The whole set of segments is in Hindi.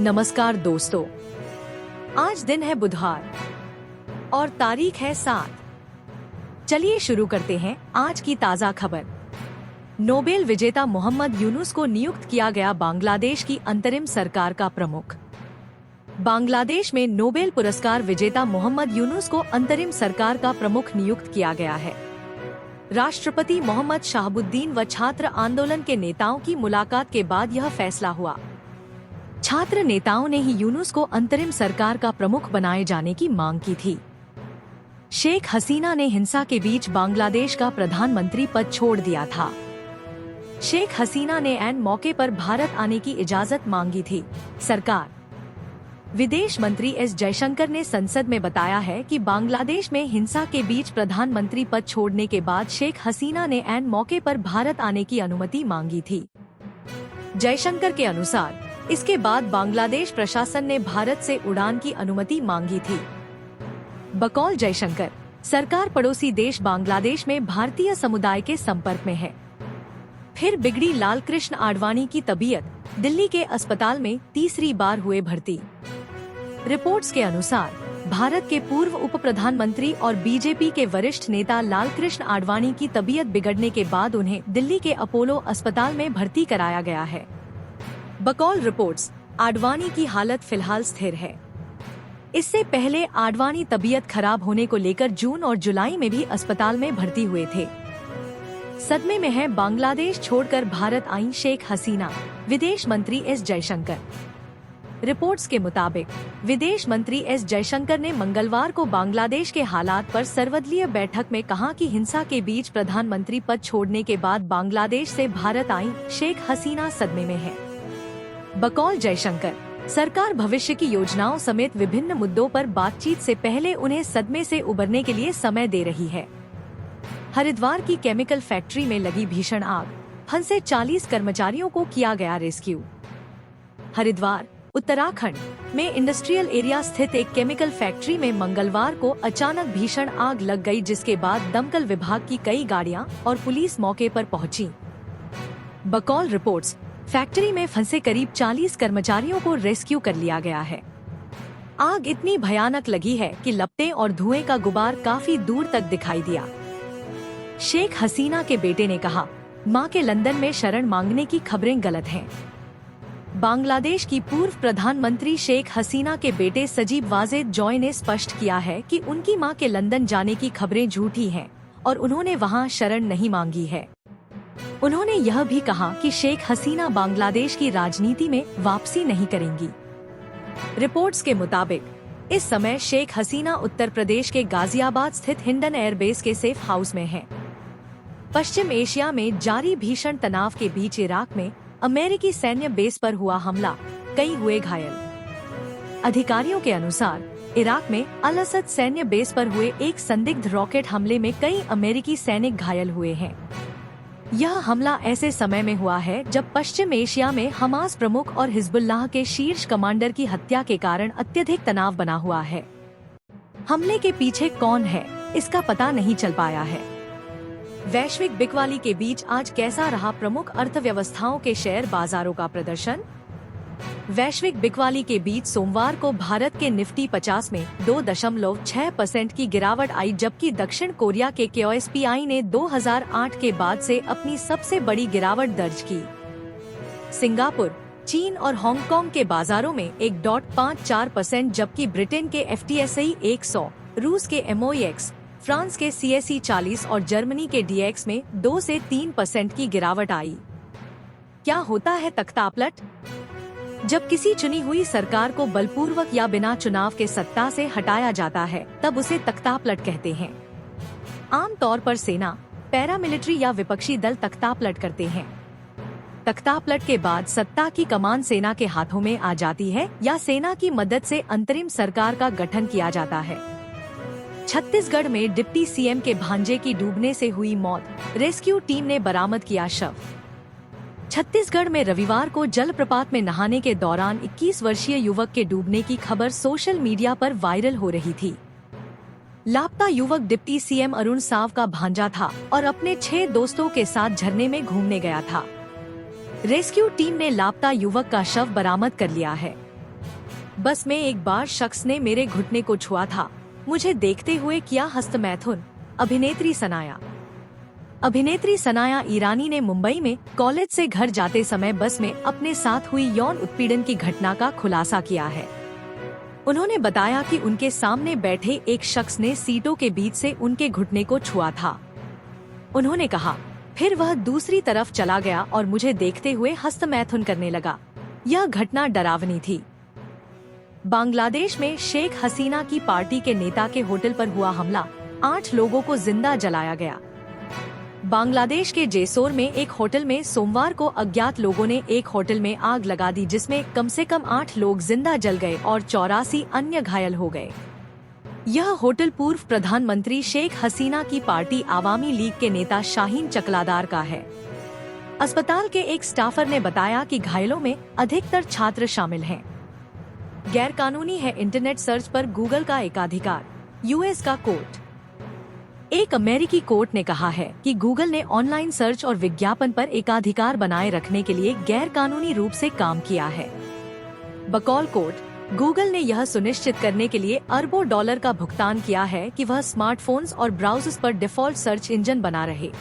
नमस्कार दोस्तों, आज दिन है बुधवार और तारीख है 7। चलिए शुरू करते हैं आज की ताज़ा खबर। नोबेल विजेता मोहम्मद यूनुस को नियुक्त किया गया बांग्लादेश की अंतरिम सरकार का प्रमुख। बांग्लादेश में नोबेल पुरस्कार विजेता मोहम्मद यूनुस को अंतरिम सरकार का प्रमुख नियुक्त किया गया है। राष्ट्रपति मोहम्मद शाहबुद्दीन व छात्र आंदोलन के नेताओं की मुलाकात के बाद यह फैसला हुआ। छात्र नेताओं ने ही यूनुस को अंतरिम सरकार का प्रमुख बनाए जाने की मांग की थी। शेख हसीना ने हिंसा के बीच बांग्लादेश का प्रधानमंत्री पद छोड़ दिया था। शेख हसीना ने ऐन मौके पर भारत आने की इजाजत मांगी थी। सरकार विदेश मंत्री एस जयशंकर ने संसद में बताया है कि बांग्लादेश में हिंसा के बीच प्रधानमंत्री पद छोड़ने के बाद शेख हसीना ने ऐन मौके पर भारत आने की अनुमति मांगी थी। जयशंकर के अनुसार इसके बाद बांग्लादेश प्रशासन ने भारत से उड़ान की अनुमति मांगी थी। बकौल जयशंकर, सरकार पड़ोसी देश बांग्लादेश में भारतीय समुदाय के संपर्क में है। फिर बिगड़ी लालकृष्ण आडवाणी की तबीयत, दिल्ली के अस्पताल में तीसरी बार हुए भर्ती। रिपोर्ट्स के अनुसार भारत के पूर्व उप प्रधानमंत्री और बीजेपी के वरिष्ठ नेता लालकृष्ण आडवाणी की तबीयत बिगड़ने के बाद उन्हें दिल्ली के अपोलो अस्पताल में भर्ती कराया गया है। बकौल रिपोर्ट्स, आडवाणी की हालत फिलहाल स्थिर है। इससे पहले आडवाणी तबीयत खराब होने को लेकर जून और जुलाई में भी अस्पताल में भर्ती हुए थे। सदमे में है बांग्लादेश छोड़कर भारत आई शेख हसीना, विदेश मंत्री एस जयशंकर। रिपोर्ट्स के मुताबिक विदेश मंत्री एस जयशंकर ने मंगलवार को बांग्लादेश के हालात पर सर्वदलीय बैठक में कहा कि हिंसा के बीच प्रधानमंत्री पद छोड़ने के बाद बांग्लादेश से भारत आई शेख हसीना सदमे में है। बकौल जयशंकर, सरकार भविष्य की योजनाओं समेत विभिन्न मुद्दों पर बातचीत से पहले उन्हें सदमे से उबरने के लिए समय दे रही है। हरिद्वार की केमिकल फैक्ट्री में लगी भीषण आग, फंसे 40 कर्मचारियों को किया गया रेस्क्यू। हरिद्वार, उत्तराखंड में इंडस्ट्रियल एरिया स्थित एक केमिकल फैक्ट्री में मंगलवार को अचानक भीषण आग लग गई, जिसके बाद दमकल विभाग की कई गाड़ियां और पुलिस मौके पर पहुंची। बकौल रिपोर्ट्स, फैक्ट्री में फंसे करीब 40 कर्मचारियों को रेस्क्यू कर लिया गया है। आग इतनी भयानक लगी है कि लपटें और धुएं का गुबार काफी दूर तक दिखाई दिया। शेख हसीना के बेटे ने कहा, मां के लंदन में शरण मांगने की खबरें गलत हैं। बांग्लादेश की पूर्व प्रधानमंत्री शेख हसीना के बेटे सजीब वाजेद जॉय ने स्पष्ट किया है कि उनकी मां के लंदन जाने की खबरें झूठी हैं और उन्होंने वहां शरण नहीं मांगी है। उन्होंने यह भी कहा कि शेख हसीना बांग्लादेश की राजनीति में वापसी नहीं करेंगी। रिपोर्ट्स के मुताबिक इस समय शेख हसीना उत्तर प्रदेश के गाजियाबाद स्थित हिंडन एयरबेस के सेफ हाउस में हैं। पश्चिम एशिया में जारी भीषण तनाव के बीच इराक में अमेरिकी सैन्य बेस पर हुआ हमला, कई हुए घायल। अधिकारियों के अनुसार इराक में अल असद सैन्य बेस पर हुए एक संदिग्ध रॉकेट हमले में कई अमेरिकी सैनिक घायल हुए हैं। यह हमला ऐसे समय में हुआ है जब पश्चिम एशिया में हमास प्रमुख और हिजबुल्लाह के शीर्ष कमांडर की हत्या के कारण अत्यधिक तनाव बना हुआ है। हमले के पीछे कौन है, इसका पता नहीं चल पाया है। वैश्विक बिकवाली के बीच आज कैसा रहा प्रमुख अर्थव्यवस्थाओं के शेयर बाजारों का प्रदर्शन? वैश्विक बिकवाली के बीच सोमवार को भारत के निफ्टी 50 में 2.6% की गिरावट आई, जबकि दक्षिण कोरिया के KOSPI ने 2008 के बाद से अपनी सबसे बड़ी गिरावट दर्ज की। सिंगापुर, चीन और हांगकांग के बाजारों में 1.54%, जबकि ब्रिटेन के FTSE 100, रूस के MOEX, फ्रांस के CAC 40 और जर्मनी के DAX में 2 से 3% की गिरावट आई। क्या होता है तख्तापलट? जब किसी चुनी हुई सरकार को बलपूर्वक या बिना चुनाव के सत्ता से हटाया जाता है, तब उसे तख्तापलट कहते हैं। आमतौर पर सेना, पैरामिलिट्री या विपक्षी दल तख्तापलट करते हैं। तख्तापलट के बाद सत्ता की कमान सेना के हाथों में आ जाती है या सेना की मदद से अंतरिम सरकार का गठन किया जाता है। छत्तीसगढ़ में डिप्टी CM के भांजे की डूबने से हुई मौत, रेस्क्यू टीम ने बरामद किया शव। छत्तीसगढ़ में रविवार को जलप्रपात में नहाने के दौरान 21 वर्षीय युवक के डूबने की खबर सोशल मीडिया पर वायरल हो रही थी। लापता युवक डिप्टी CM अरुण साव का भांजा था और अपने 6 दोस्तों के साथ झरने में घूमने गया था। रेस्क्यू टीम ने लापता युवक का शव बरामद कर लिया है। बस में एक बार शख्स ने मेरे घुटने को छुआ था। मुझे देखते हुए किया हस्तमैथुन। अभिनेत्री सनाया ईरानी ने मुंबई में कॉलेज से घर जाते समय बस में अपने साथ हुई यौन उत्पीड़न की घटना का खुलासा किया है। उन्होंने बताया कि उनके सामने बैठे एक शख्स ने सीटों के बीच से उनके घुटने को छुआ था। उन्होंने कहा, फिर वह दूसरी तरफ चला गया और मुझे देखते हुए हस्तमैथुन करने लगा। यह घटना डरावनी थी। बांग्लादेश में शेख हसीना की पार्टी के नेता के होटल पर हुआ हमला, 8 लोगों को जिंदा जलाया गया। बांग्लादेश के जेसोर में एक होटल में सोमवार को अज्ञात लोगों ने एक होटल में आग लगा दी, जिसमें कम से कम 8 लोग जिंदा जल गए और 84 अन्य घायल हो गए। यह होटल पूर्व प्रधानमंत्री शेख हसीना की पार्टी आवामी लीग के नेता शाहीन चकलादार का है। अस्पताल के एक स्टाफर ने बताया कि घायलों में अधिकतर छात्र शामिल हैं। गैरकानूनी है इंटरनेट सर्च पर गूगल का एकाधिकार, यूएस का कोर्ट। एक अमेरिकी कोर्ट ने कहा है कि गूगल ने ऑनलाइन सर्च और विज्ञापन पर एकाधिकार बनाए रखने के लिए गैरकानूनी रूप से काम किया है। बकौल कोर्ट, गूगल ने यह सुनिश्चित करने के लिए अरबों डॉलर का भुगतान किया है कि वह स्मार्टफोन्स और ब्राउजर्स पर डिफॉल्ट सर्च इंजन बना रहे।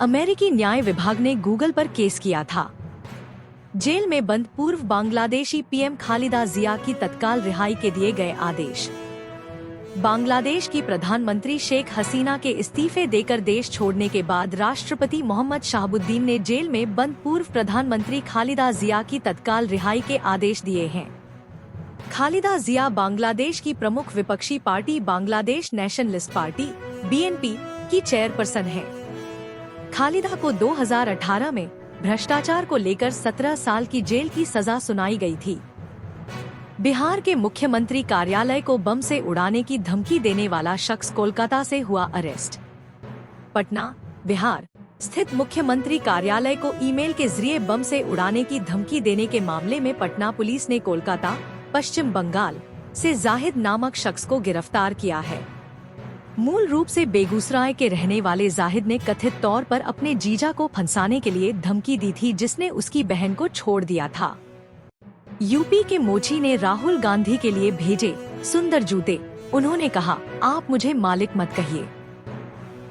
अमेरिकी न्याय विभाग ने गूगल पर केस किया था। जेल में बंद पूर्व बांग्लादेशी पीएम खालिदा जिया की तत्काल रिहाई के दिए गए आदेश। बांग्लादेश की प्रधानमंत्री शेख हसीना के इस्तीफे देकर देश छोड़ने के बाद राष्ट्रपति मोहम्मद शाहबुद्दीन ने जेल में बंद पूर्व प्रधानमंत्री खालिदा जिया की तत्काल रिहाई के आदेश दिए हैं। खालिदा जिया बांग्लादेश की प्रमुख विपक्षी party Bangladesh nationalist party (BNP) की चेयरपर्सन है। खालिदा को 2018 में भ्रष्टाचार को लेकर 17 साल की जेल की सजा सुनाई गई थी। बिहार के मुख्यमंत्री कार्यालय को बम से उड़ाने की धमकी देने वाला शख्स कोलकाता से हुआ अरेस्ट। पटना, बिहार स्थित मुख्यमंत्री कार्यालय को ईमेल के जरिए बम से उड़ाने की धमकी देने के मामले में पटना पुलिस ने कोलकाता, पश्चिम बंगाल से जाहिद नामक शख्स को गिरफ्तार किया है। मूल रूप से बेगूसराय के रहने वाले जाहिद ने कथित तौर पर अपने जीजा को फंसाने के लिए धमकी दी थी, जिसने उसकी बहन को छोड़ दिया था। यूपी के मोची ने राहुल गांधी के लिए भेजे सुंदर जूते। उन्होंने कहा, आप मुझे मालिक मत कहिए।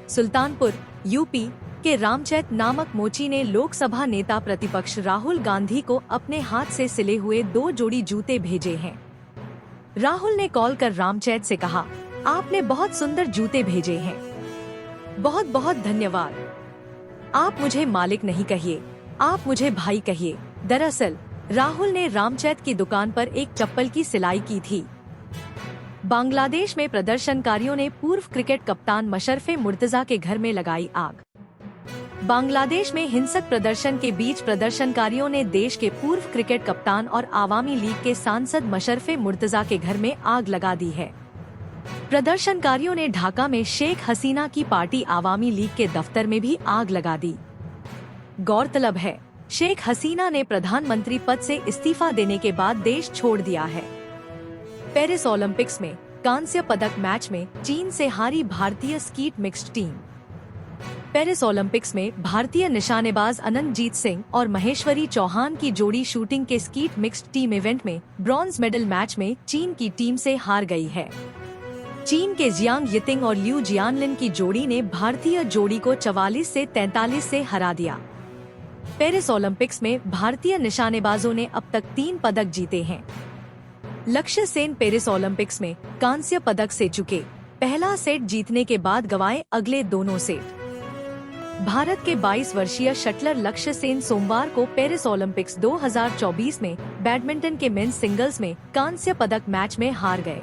सुल्तानपुर, यूपी के रामचैत नामक मोची ने लोकसभा नेता प्रतिपक्ष राहुल गांधी को अपने हाथ से सिले हुए 2 जोड़ी जूते भेजे हैं। राहुल ने कॉल कर रामचैत से कहा, आपने बहुत सुंदर जूते भेजे हैं, बहुत बहुत धन्यवाद। आप मुझे मालिक नहीं कहिए, आप मुझे भाई कहिए। दरअसल राहुल ने रामचैत की दुकान पर एक चप्पल की सिलाई की थी। बांग्लादेश में प्रदर्शनकारियों ने पूर्व क्रिकेट कप्तान मशरफे मुर्तजा के घर में लगाई आग। बांग्लादेश में हिंसक प्रदर्शन के बीच प्रदर्शनकारियों ने देश के पूर्व क्रिकेट कप्तान और आवामी लीग के सांसद मशरफे मुर्तजा के घर में आग लगा दी है। प्रदर्शनकारियों ने ढाका में शेख हसीना की पार्टी आवामी लीग के दफ्तर में भी आग लगा दी। गौरतलब है, शेख हसीना ने प्रधानमंत्री पद से इस्तीफा देने के बाद देश छोड़ दिया है। पेरिस ओलंपिक्स में कांस्य पदक मैच में चीन से हारी भारतीय skeet mixed team. Paris Olympics में भारतीय निशानेबाज अनंतजीत सिंह और महेश्वरी चौहान की जोड़ी शूटिंग के स्कीट मिक्स्ड टीम इवेंट में ब्रॉन्ज मेडल मैच में चीन की टीम से हार गई है। चीन के जियांग यितिंग और लिu जियानलिन की जोड़ी ने भारतीय जोड़ी को 44 से 43 से हरा दिया। पेरिस ओलंपिक्स में भारतीय निशानेबाजों ने अब तक 3 पदक जीते हैं। लक्ष्य सेन पेरिस ओलंपिक्स में कांस्य पदक से चुके, पहला सेट जीतने के बाद गंवाए अगले दोनों सेट। भारत के 22 वर्षीय शटलर लक्ष्य सेन सोमवार को पेरिस ओलंपिक्स 2024 में बैडमिंटन के मेंस सिंगल्स में कांस्य पदक मैच में हार गए।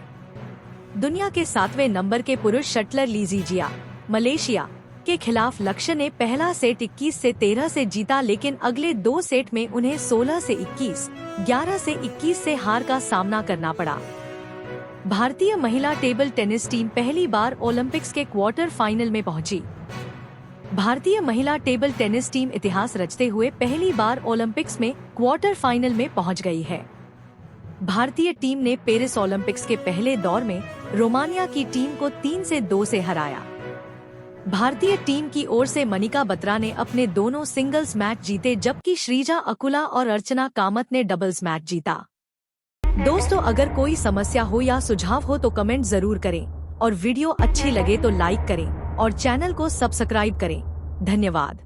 दुनिया के 7वें नंबर के पुरुष शटलर ली जिजिया, मलेशिया के खिलाफ लक्ष्य ने पहला सेट 21 से 13 से जीता, लेकिन अगले 2 सेट में उन्हें 16 से 21, 11 से 21 से हार का सामना करना पड़ा। भारतीय महिला टेबल टेनिस टीम पहली बार ओलंपिक्स के क्वार्टर फाइनल में पहुंची। भारतीय महिला टेबल टेनिस टीम इतिहास रचते हुए पहली बार ओलंपिक्स में क्वार्टर फाइनल में पहुंच गई है। भारतीय टीम ने पेरिस ओलंपिक्स के पहले दौर में रोमानिया की टीम को 3 से 2 से हराया। भारतीय टीम की ओर से मनिका बत्रा ने अपने दोनों सिंगल्स मैच जीते, जबकि श्रीजा अकुला और अर्चना कामत ने डबल्स मैच जीता। दोस्तों, अगर कोई समस्या हो या सुझाव हो तो कमेंट जरूर करें और वीडियो अच्छी लगे तो लाइक करें और चैनल को सब्सक्राइब करें। धन्यवाद।